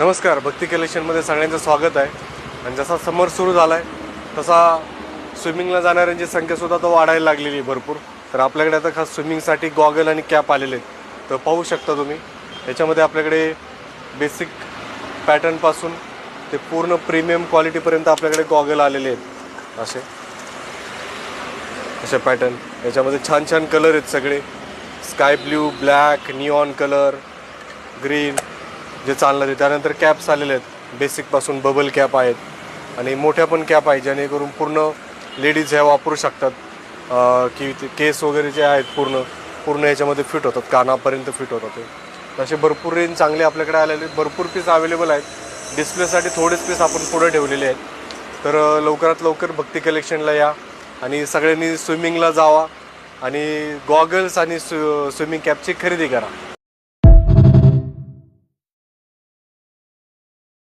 नमस्कार, भक्ती कलेक्शनमध्ये सगळ्यांचं स्वागत आहे. आणि जसा समर सुरू झाला आहे तसा स्विमिंगला जाणाऱ्यांची संख्यासुद्धा तो वाढायला लागलेली आहे भरपूर. तर आपल्याकडे आता खास स्विमिंगसाठी गॉगल आणि कॅप आलेले आहेत. तर पाहू शकता तुम्ही, याच्यामध्ये आपल्याकडे बेसिक पॅटर्नपासून ते पूर्ण प्रीमियम क्वालिटीपर्यंत आपल्याकडे गॉगल आलेले आहेत. असे पॅटर्न याच्यामध्ये छान छान कलर आहेत सगळे. Sky blue, black, neon colour, green जे चालणार आहे. त्यानंतर कॅप्स आलेले आहेत, बेसिकपासून बबल कॅप आहेत आणि मोठ्या पण कॅप आहेत, जेणेकरून पूर्ण लेडीज ह्या वापरू शकतात. की केस वगैरे जे आहेत पूर्ण याच्यामध्ये फिट होतात, कानापर्यंत फिट होतात. ते असे भरपूर रेंज चांगले आपल्याकडे आलेले, भरपूर पीस अवेलेबल आहेत. डिस्प्लेसाठी थोडेच पीस आपण पुढे ठेवलेले आहेत. तर लवकरात लवकर भक्ती कलेक्शनला या आणि सगळ्यांनी स्विमिंगला जावा आणि गॉगल्स आणि स्विमिंग कॅपची खरेदी करा.